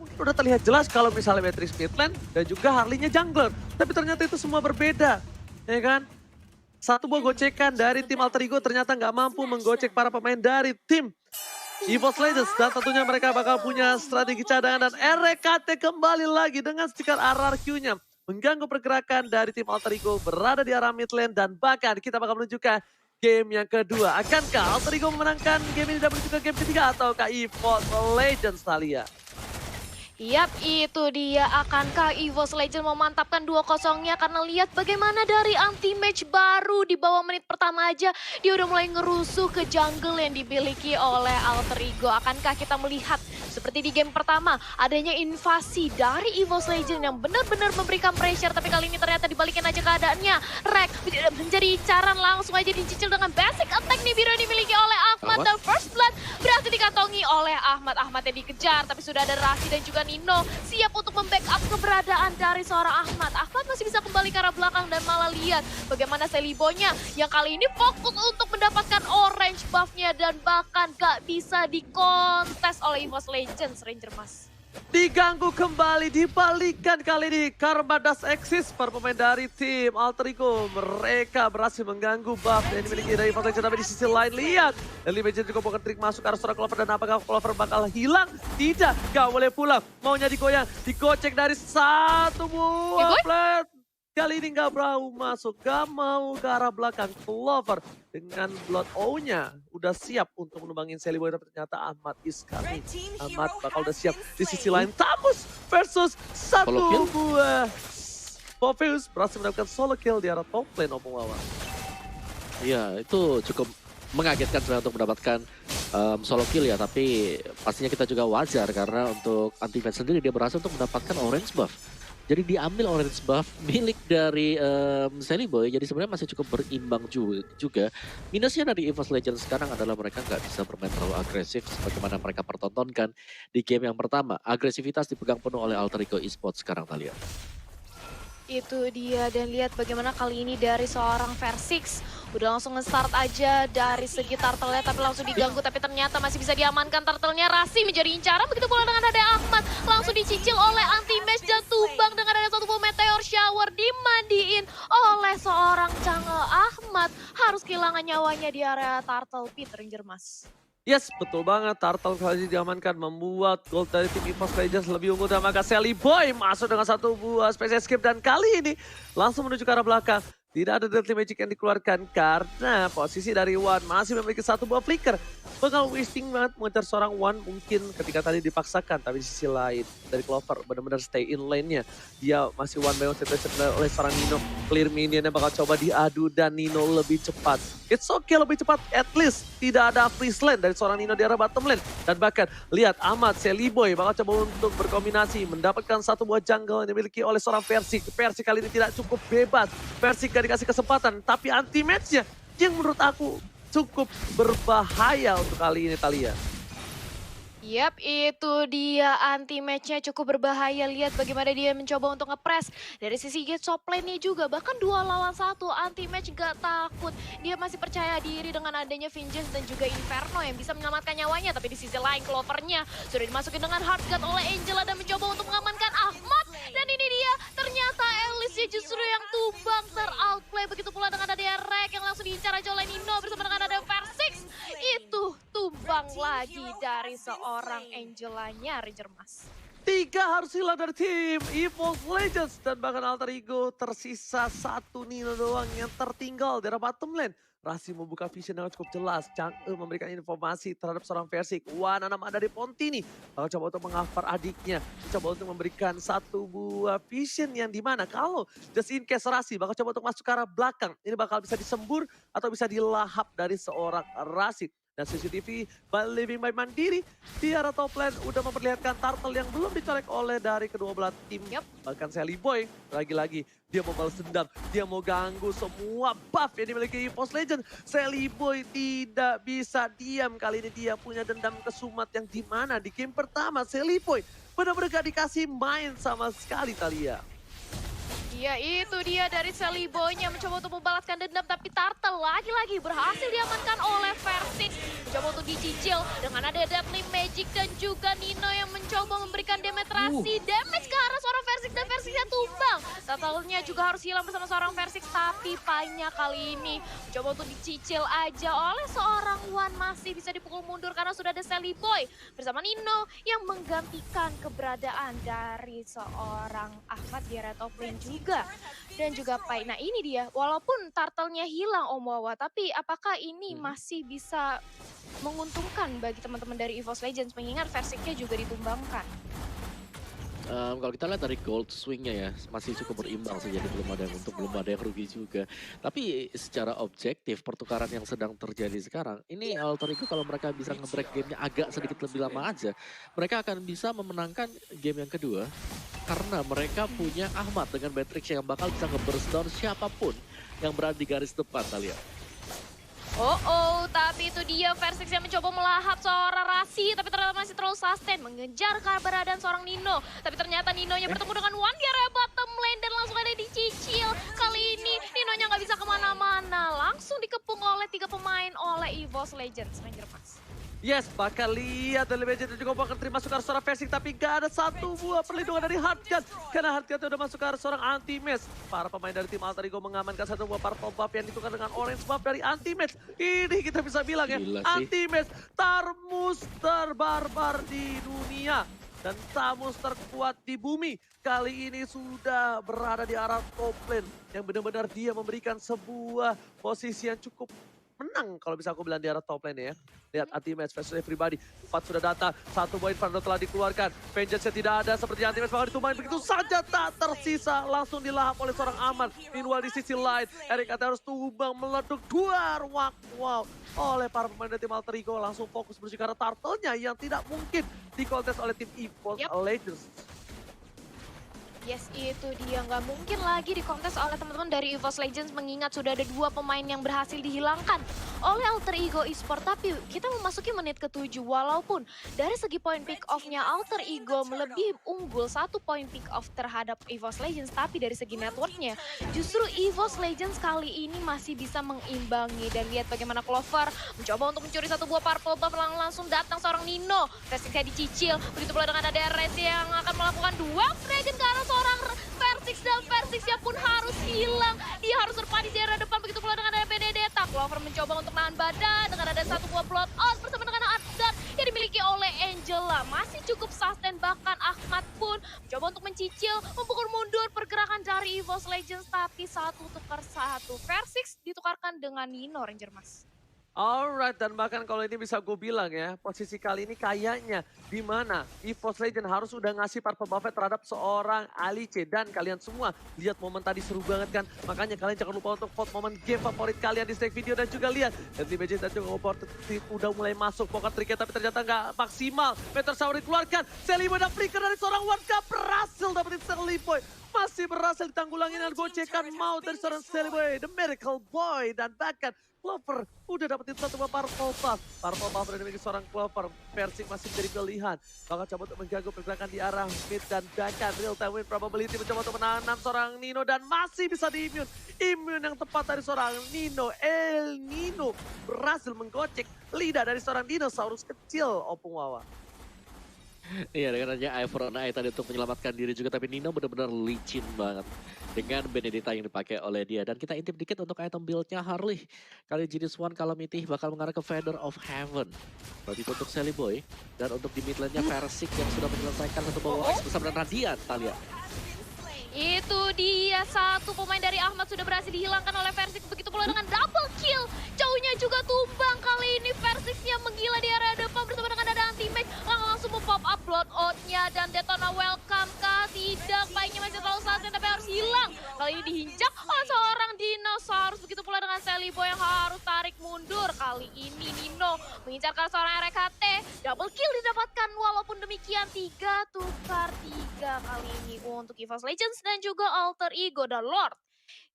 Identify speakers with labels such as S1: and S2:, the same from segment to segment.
S1: mungkin udah terlihat jelas kalau misalnya Beatrice mid lane dan juga Harley-nya jungler. Tapi ternyata itu semua berbeda, ya kan? Satu buah gocekan dari tim Alter Ego ternyata nggak mampu menggocek para pemain dari tim EVOS Legends. Dan tentunya mereka bakal punya strategi cadangan dan RKT kembali lagi dengan stiker RRQ-nya. Mengganggu pergerakan dari tim Alter Ego berada di arah mid lane dan bahkan kita bakal menunjukkan game yang kedua. Akankah Alter Ego memenangkan game ini dan menuju ke game ketiga ataukah EVOS Legends, Thalia?
S2: Yap, itu dia. Akankah EVOS Legends memantapkan 2-0-nya? Karena lihat bagaimana dari anti-match baru di bawah menit pertama aja. Dia udah mulai ngerusuh ke jungle yang dimiliki oleh Alter Ego. Akankah kita melihat seperti di game pertama, adanya invasi dari EVOS Legends yang benar-benar memberikan pressure. Tapi kali ini ternyata dibalikin aja keadaannya. Rek menjadi incaran, langsung aja dicicil dengan basic attack nih biru yang dimiliki oleh Ahmad. Dan first blood berhasil dikantongi oleh Ahmad. Ahmad yang dikejar, tapi sudah ada Rasi dan juga Nino siap untuk membackup keberadaan dari seorang Ahmad. Ahmad masih bisa kembali ke arah belakang dan malah lihat bagaimana Selibonya yang kali ini fokus untuk mendapatkan orange buff-nya dan bahkan gak bisa dikontes oleh EVOS Legends, Ranger Mas.
S1: Diganggu kembali, dibalikan kali ini karma das eksis para pemain dari tim Alter Ego. Mereka berhasil mengganggu buff yang dimiliki dari EVOS Legends. Tapi di sisi lain lihat, Eli Legend juga bukan trik masuk ke arah seorang Clover. Dan apakah Clover bakal hilang? Tidak, gak boleh pulang. Maunya digoyang, digocek dari satu buah plat. Kali ini gak mau masuk, gak mau ke arah belakang. Clover dengan Blood O-nya udah siap untuk menembangin Seliboy, tapi ternyata Ahmad is coming. Ahmad bakal udah siap. Di sisi lain Tamus versus satu buah. Popheus berhasil mendapatkan solo kill di arah top lane Opung Wawa.
S3: Iya, itu cukup mengagetkan sebenarnya untuk mendapatkan solo kill ya, tapi pastinya kita juga wajar karena untuk anti-match sendiri dia berhasil untuk mendapatkan orange buff. Jadi diambil orange buff milik dari Seliboy, jadi sebenarnya masih cukup berimbang juga. Minusnya dari EVOS Legends sekarang adalah mereka nggak bisa bermain terlalu agresif sebagaimana mereka pertontonkan di game yang pertama. Agresivitas dipegang penuh oleh Alter Ego Esports sekarang, Thalia.
S2: Itu dia, dan lihat bagaimana kali ini dari seorang Versix udah langsung nge-start aja dari segi turtle-nya, tapi langsung diganggu, tapi ternyata masih bisa diamankan turtle-nya. Rasi menjadi incaran, begitu pula dengan ada Ahmad langsung dicicil oleh anti-match dan tumbang dengan ada satu buah meteor shower dimandiin oleh seorang jungle. Ahmad harus kehilangan nyawanya di area turtle pit, Ranger Mas.
S1: Yes, betul banget. Turtle kali ini diamankan membuat gold dari tim EVOS Legends lebih unggul. Dan maka Seliboy masuk dengan satu buah space escape. Dan kali ini langsung menuju ke arah belakang. Tidak ada Deadly Magic yang dikeluarkan karena posisi dari Wan masih memiliki satu buah flicker. Bakal wasting banget mengejar seorang Wan mungkin ketika tadi dipaksakan. Tapi di sisi lain dari Clover benar-benar stay in lane-nya. Dia masih one by one situation oleh seorang Nino. Clear minionnya bakal coba diadu dan Nino lebih cepat. It's okay lebih cepat, at least tidak ada freeze lane dari seorang Nino di arah bottom lane. Dan bahkan lihat Ahmad, Seliboy bakal coba untuk berkombinasi. Mendapatkan satu buah jungle yang dimiliki oleh seorang Versix. Versix kali ini tidak cukup bebas. Versix gak dikasih kesempatan, tapi anti-match-nya yang menurut aku cukup berbahaya untuk kali ini, Thalia.
S2: Yap, itu dia anti-match-nya cukup berbahaya. Lihat bagaimana dia mencoba untuk nge-press. Dari sisi gate top lane-nya juga, bahkan 2 lawan 1, anti-match gak takut. Dia masih percaya diri dengan adanya Vengeance dan juga Inferno yang bisa menyelamatkan nyawanya. Tapi di sisi lain Clover-nya sudah dimasukin dengan Hard Guard oleh Angela dan mencoba untuk mengamankan Ahmad. Dan ini dia, ternyata Alice justru yang tumbang ter-outplay. Begitu pula dengan adanya Rek yang langsung diincar aja oleh Nino bersama dengan ada Versix. Itu tumbang lagi dari seorang Angelanya, Ranger Mas.
S1: 3 harus hilang dari tim EVOS Legends. Dan bahkan Alter Ego tersisa satu Nino doang yang tertinggal dari bottom lane. Rasi membuka vision dengan cukup jelas. Chang'e memberikan informasi terhadap seorang Versix. Wananam ada di Pontini. Bakal coba untuk mengcover adiknya. Coba untuk memberikan satu buah vision yang dimana kalau just in case Rasi bakal coba untuk masuk ke arah belakang. Ini bakal bisa disembur atau bisa dilahap dari seorang Rasi. Dan CCTV by Living by Mandiri di arah top lane udah memperlihatkan turtle yang belum dicolek oleh dari kedua belah tim. Bahkan Seliboy lagi-lagi dia mau balas dendam, dia mau ganggu semua buff yang dimiliki EVOS Legends. Seliboy tidak bisa diam, kali ini dia punya dendam kesumat yang dimana di game pertama Seliboy benar-benar gak dikasih main sama sekali, Thalia.
S2: Ya itu dia dari Seliboy-nya mencoba untuk membalaskan dendam, tapi Turtle lagi-lagi berhasil diamankan oleh Versix. Mencoba untuk dicicil dengan ada Deadly Magic dan juga Nino yang mencoba mencoba memberikan damage ke arah seorang Versix dan Versixnya tumbang. Turtle-nya juga harus hilang bersama seorang Versix, tapi Pai-nya kali ini mencoba untuk dicicil aja oleh seorang Wan, masih bisa dipukul mundur karena sudah ada Sally Boy bersama Nino yang menggantikan keberadaan dari seorang Ahmad di area top lane juga. Dan juga Pai. Nah ini dia, walaupun turtle-nya hilang Om Wawa, tapi apakah ini masih bisa menguntungkan bagi teman-teman dari EVOS Legends mengingat Versixnya juga ditumbangkan?
S3: Kalau kita lihat dari gold swing-nya ya, masih cukup berimbang sih, jadi belum ada yang untung, belum ada yang rugi juga. Tapi secara objektif, pertukaran yang sedang terjadi sekarang, ini Alter Ego kalau mereka bisa nge-break gamenya agak sedikit lebih lama aja, mereka akan bisa memenangkan game yang kedua. Karena mereka punya Ahmad dengan Matrix yang bakal bisa nge-burst down siapapun yang berada di garis depan, Talia.
S2: Tapi itu dia Versix yang mencoba melahap seorang Rasi, tapi ternyata masih terlalu sustain, mengejar keberadaan seorang Nino. Tapi ternyata Ninonya bertemu dengan Wan di area bottom lane dan langsung ada dicicil. Kali ini Ninonya nggak bisa kemana-mana, langsung dikepung oleh 3 pemain oleh EVOS Legends, Ranger Max.
S1: Yes, bakal lihat dari Legend juga bakal terima masuk ke arah seorang Versix, tapi gak ada satu buah perlindungan dari Hardcat. Karena Hardcat udah masuk ke arah seorang Anti-Match. Para pemain dari tim Alter Ego mengamankan satu buah purple buff yang ditukar dengan orange buff dari Anti-Match. Ini kita bisa bilang ya, Anti-Match Tarmus terbarbar di dunia. Dan Tamus terkuat di bumi. Kali ini sudah berada di arah top lane. Yang benar-benar dia memberikan sebuah posisi yang cukup menang kalau bisa aku bilang di arah top lane ya. Lihat Anti-Match versus everybody. 4 sudah datang, 1 poin Inferno telah dikeluarkan. Vengeance-nya tidak ada seperti Anti-Match bakal ditumbangin begitu saja, tak tersisa. Langsung dilahap oleh seorang Aman. Meanwhile di sisi lain, Eric harus tumbang meleduk duar. Wow. Oleh para pemain dari tim Alter Ego langsung fokus bersih karena turtle-nya yang tidak mungkin dikontes oleh tim EVOS Legends.
S2: Yes, itu dia. Nggak mungkin lagi dikontes oleh teman-teman dari EVOS Legends mengingat sudah ada 2 pemain yang berhasil dihilangkan oleh Alter Ego Esports. Tapi kita memasuki menit ke-7 walaupun dari segi poin pick off-nya Alter Ego lebih unggul 1 poin pick off terhadap EVOS Legends. Tapi dari segi network-nya justru EVOS Legends kali ini masih bisa mengimbangi. Dan lihat bagaimana Clover mencoba untuk mencuri 1 buah purple buff, langsung datang seorang Nino. Versixnya dicicil, begitu pula dengan ada RS yang akan melakukan 2 dragon ke arah seorang Versix dan Versixnya pun harus hilang. Dia harus berpanis di area depan, begitu pula dengan ada Benedetta. Clover mencoba untuk nahan badan dengan ada 1 buah blood out bersama dengan Adzat yang dimiliki oleh Angela. Masih cukup sustain, bahkan Ahmad pun mencoba untuk mencicil, memukul mundur pergerakan dari EVOS Legends. Tapi 1 tukar 1. Versix ditukarkan dengan Nino, Ranger Mas.
S1: Alright, dan bahkan kalau ini bisa gue bilang ya, posisi kali ini kayaknya di mana EVOS Legend harus udah ngasih purple buff terhadap seorang Alice. Dan kalian semua lihat momen tadi seru banget kan, makanya kalian jangan lupa untuk vote momen game favorit kalian di stake video. Dan juga lihat, Deadly Magic dan juga udah mulai masuk pocket triknya tapi ternyata nggak maksimal. Meteor Shower dikeluarkan, Sally Boy dan flicker dari seorang Warga berhasil dapetin Sally Boy. Masih berhasil ditanggulangi dengan gocekan maut dari seorang Sally Boy, The Miracle Boy. Dan bahkan Clover udah dapetin 1 buah purple buff. Purple buff dari dimiliki seorang Clover. Versix masih menjadi pilihan. Bakal coba untuk mengganggu pergerakan di arah mid dan bahkan real time win probability mencoba untuk menahan seorang Nino dan masih bisa di-immune. Immune yang tepat dari seorang Nino. El Nino berhasil menggocek lidah dari seorang dinosaurus kecil, Opung Wawa.
S3: Iya, dengan adanya Eye for an Eye tadi untuk menyelamatkan diri juga, tapi Nino benar-benar licin banget dengan Benedetta yang dipakai oleh dia. Dan kita intip dikit untuk item build-nya Harley. Kali Genius One Calamity bakal mengarah ke Feather of Heaven. Berarti itu untuk Sally Boy. Dan untuk di mid lane-nya Versix yang sudah menyelesaikan 1 bawa X bersama dengan Radiant, Talia.
S2: Itu dia, 1 pemain dari Ahmad sudah berhasil dihilangkan oleh Versix. Begitu pula dengan double kill. Jauhnya juga tumbang. Kali ini Versixnya menggila di area depan bersama dengan ada Anti-Match. Langsung pop up blood out-nya dan Detona welcome kah? Tidak, Pai-nya masih terlalu sustain tapi harus hilang. Kali ini dihinjak oleh seorang dinosaurus. Begitu pula dengan Sally Boy yang harus tarik mundur. Kali ini Nino mengincar ke seorang RKT. Double kill didapatkan, walaupun demikian 3 tukar 3 kali ini untuk EVOS Legends dan juga Alter Ego dan Lord.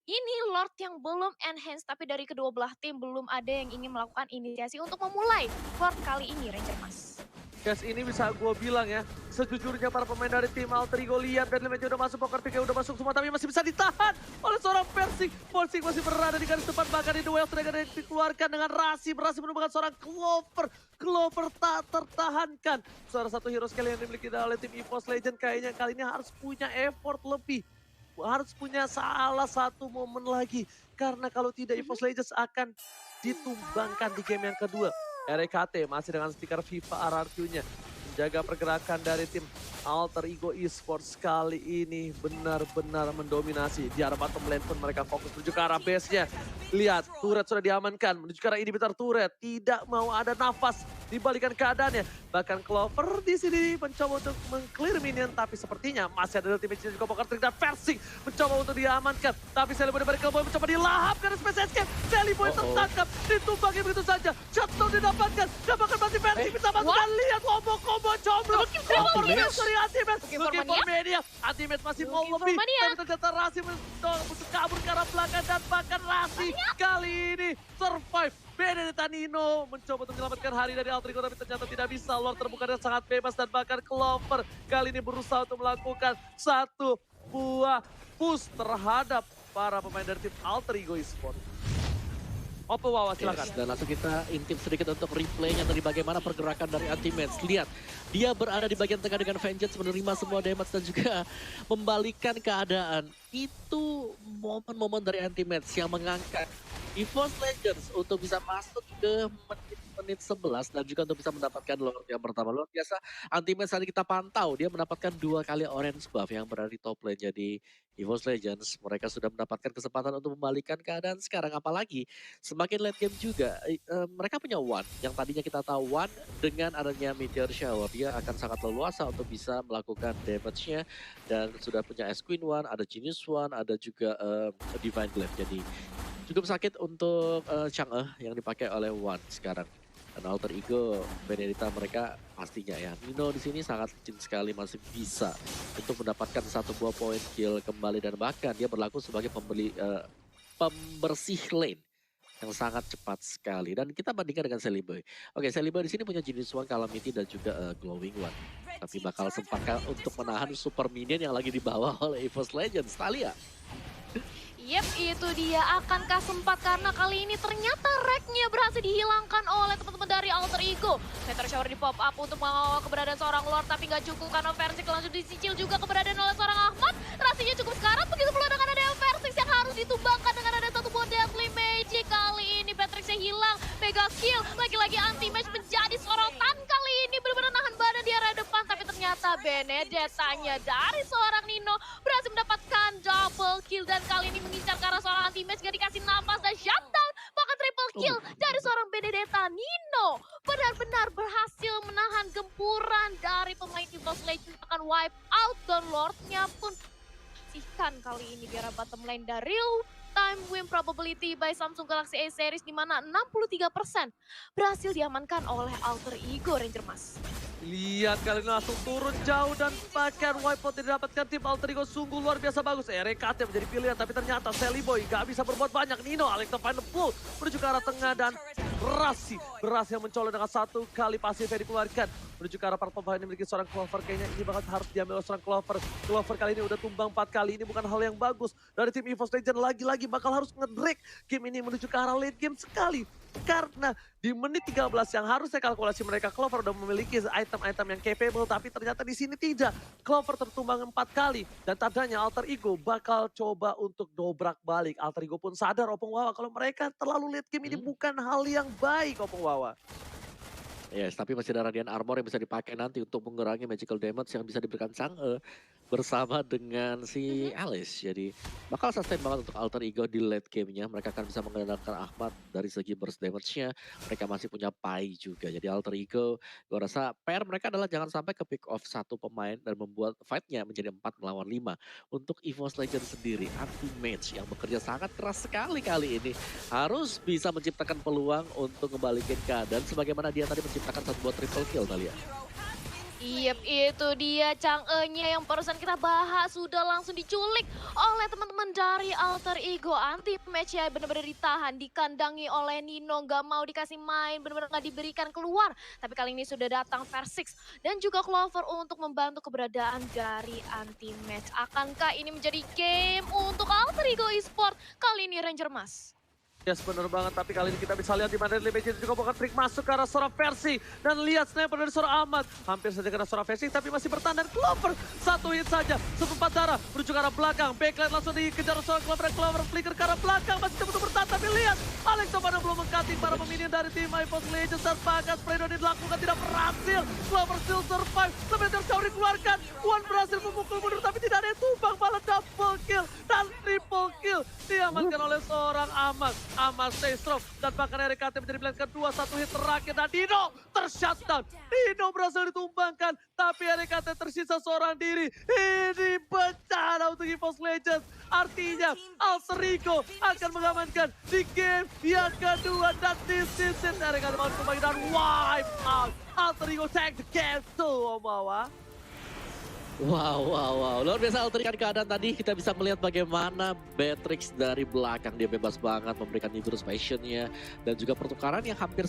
S2: Ini Lord yang belum enhance, tapi dari kedua belah tim belum ada yang ingin melakukan inisiasi untuk memulai Lord kali ini, Ranger Mas.
S1: Guys, ini bisa gue bilang ya, sejujurnya para pemain dari tim Alter Ego lihat dan damage udah masuk, poker pick udah masuk semua, tapi masih bisa ditahan oleh seorang Persik. Persik masih berada di garis depan, bahkan di duel sudah dikeluarkan dengan Rasi, berhasil menemukan seorang Clover. Clover tak tertahankan. Salah satu hero skill yang dimiliki oleh tim EVOS Legend kayaknya kali ini harus punya effort lebih. Harus punya salah satu momen lagi. Karena kalau tidak EVOS Legends akan ditumbangkan di game yang kedua. RKT masih dengan stiker FIFA RRQ-nya. Menjaga pergerakan dari tim Alter Ego Esports kali ini benar-benar mendominasi. Di arah bottom lane pun mereka fokus menuju ke arah base-nya. Lihat, turret sudah diamankan. Menuju ke arah inhibitor turret. Tidak mau ada nafas dibalikan keadaannya. Bahkan Clover di sini mencoba untuk meng-clear minion. Tapi sepertinya masih ada ultimate juga Poker Trick dan Persik mencoba untuk diamankan. Tapi Sally Boy dari Killboy mencoba dilahap karena Space Escape. Sally Boy tertangkap, ditumbangi begitu saja. Shutdown didapatkan. Dan bahkan masih Persik bisa masuk dan lihat combo-combo combro. Looking for Mania. Anti-match masih mau lebih. Tapi ternyata Rasi mencoba untuk kabur ke arah belakang. Dan bahkan Rasi kali ini survive. Benedetta Nino mencoba untuk menyelamatkan hari dari Alter Ego tapi ternyata tidak bisa. Lord terbuka dengan sangat bebas dan bahkan Clover kali ini berusaha untuk melakukan satu buah push terhadap para pemain dari tim Alter Ego Esports. Oppo Wawa silakan.
S3: Yes, dan langsung kita intip sedikit untuk replaynya dari bagaimana pergerakan dari Anti-Match. Lihat, dia berada di bagian tengah dengan Vengeance menerima semua damage dan juga membalikan keadaan. Itu momen-momen dari Anti-Match yang mengangkat EVOS Legends untuk bisa masuk ke menit 11 dan juga untuk bisa mendapatkan Lord yang pertama. Luar biasa, Anti-Match tadi kita pantau, dia mendapatkan 2 kali orange buff yang berada di top lane. Jadi EVOS Legends mereka sudah mendapatkan kesempatan untuk membalikan keadaan sekarang. Apalagi semakin late game juga, mereka punya One yang tadinya kita tahu One dengan adanya Meteor Shower dia akan sangat leluasa untuk bisa melakukan damage-nya dan sudah punya S Queen One, ada Genius One, ada juga Divine Glaive. Jadi cukup sakit untuk Chang'e yang dipakai oleh One sekarang. Dan Alter Ego Benedetta mereka pastinya ya. Nino di sini sangat licin sekali, masih bisa untuk mendapatkan satu buah poin kill kembali dan bahkan dia berlaku sebagai pembersih lane yang sangat cepat sekali. Dan kita bandingkan dengan Sally Boy. Oke, Sally Boy di sini punya Genius One, Calamity dan juga Glowing One. Tapi bakal sempatkah untuk menahan super minion yang lagi dibawa oleh EVOS Legends, Thalia?
S2: Yep, itu dia. Akankah sempat karena kali ini ternyata reknya berhasil dihilangkan oleh teman-teman dari Alter Ego. Meteor Shower di pop up untuk mengawal keberadaan seorang Lord, tapi nggak cukup karena Persik langsung disicil juga keberadaan oleh seorang Ahmad. Rasanya cukup sekarat, begitu pula dengan ada Persik yang harus ditumbangkan dengan ada satu buah Deadly Magic. Kali ini Patricknya hilang, mega kill. Lagi-lagi Anti-Match menjadi sorotan kali ini, benar-benar nahan badan di area depan. Tapi ternyata Benedettanya dari seorang Nino berhasil mendapatkan double kill dan kali ini mengincar ke arah seorang Anti-Match, gak dikasih napas dan shutdown, bahkan triple kill dari seorang Benedetta. Nino benar-benar berhasil menahan gempuran dari pemain EVOS Legends, akan wipe out dan Lordnya pun sihkan kali ini di arah bottom lane. Dari real time win probability by Samsung Galaxy A series di mana 63% berhasil diamankan oleh Alter Ego Ranger Mas.
S1: Lihat kali ini langsung turun jauh dan bahkan wipeout didapatkan tim Alter Ego sungguh luar biasa bagus. RKT menjadi pilihan tapi ternyata Sally Boy gak bisa berbuat banyak. Nino, Alex Final Pull menuju ke arah tengah dan Rasi berhasil mencolok dengan satu kali pasif yang dikeluarkan. Menuju ke arah para pemain yang memiliki seorang Clover. Kayaknya ini bakal harus diambil oleh seorang Clover. Clover kali ini udah tumbang 4 kali. Ini bukan hal yang bagus. Dari tim EVOS Legends lagi-lagi bakal harus nge-drag game ini menuju ke arah late game sekali. Karena di menit 13 yang harusnya kalkulasi mereka Clover udah memiliki item-item yang capable. Tapi ternyata di sini tidak. Clover tertumbang 4 kali. Dan tandanya Alter Ego bakal coba untuk dobrak balik. Alter Ego pun sadar Opung Wawa kalau mereka terlalu late game ini bukan hal yang baik Opung Wawa.
S3: Yes, tapi masih ada Radiant Armor yang bisa dipakai nanti untuk mengurangi magical damage yang bisa diberikan Chang'e bersama dengan si Alice. Jadi bakal sustain banget untuk Alter Ego di late game-nya. Mereka akan bisa mengandalkan Ahmad dari segi burst damage-nya. Mereka masih punya Pai juga. Jadi Alter Ego, gue rasa PR mereka adalah jangan sampai ke pick off satu pemain dan membuat fight-nya menjadi 4 melawan 5. Untuk EVOS Legends sendiri, Anti-Match yang bekerja sangat keras sekali kali ini harus bisa menciptakan peluang untuk kembalikan keadaan sebagaimana dia tadi menciptakan satu buah triple kill, Thalia.
S2: Iya, itu dia Chang'e-nya yang barusan kita bahas sudah langsung diculik oleh teman-teman dari Alter Ego. Anti match ya benar-benar ditahan, dikandangi oleh Nino, nggak mau dikasih main, benar-benar nggak diberikan keluar. Tapi kali ini sudah datang Versix dan juga Clover untuk membantu keberadaan dari anti match. Akankah ini menjadi game untuk Alter Ego Esport kali ini Ranger Mas?
S1: Yes, bener banget. Tapi kali ini kita bisa lihat di mana Legends juga bukan trik masuk ke arah seorang versi. Dan lihat sniper dari seorang Ahmad. Hampir saja kena seorang versi, tapi masih bertahan. Dan Clover, satu hit saja. Setempat darah, menuju ke arah belakang. Backline langsung dikejar seorang Clover. Dan Clover flicker ke arah belakang. Masih coba untuk bertahan, tapi lihat. Alex Tobano belum meng-cutting para peminion dari tim iPhone Legends. Dan bahkan spray down dilakukan tidak berhasil. Clover still survive. Sebentar jauh dikeluarkan. Juan berhasil memukul mundur, tapi tidak ada yang tumbang. Malah double kill dan triple kill. Diamankan oleh seorang Ahmad. Ahmad stay strong dan bahkan RKT menjadi pilihan kedua, satu hit terakhir dan Dino tershutdown. Dino berhasil ditumbangkan tapi RKT tersisa seorang diri. Ini bencana untuk EVOS Legends. Artinya Alter Ego akan mengamankan di game yang kedua dan this is it. RKT mau kembali dan wipe out. Alter Ego take the game to Omawa.
S3: Wow. Luar biasa Alter keadaan tadi. Kita bisa melihat bagaimana Beatrix dari belakang. Dia bebas banget memberikan Nitrous Passion-nya. Dan juga pertukaran yang hampir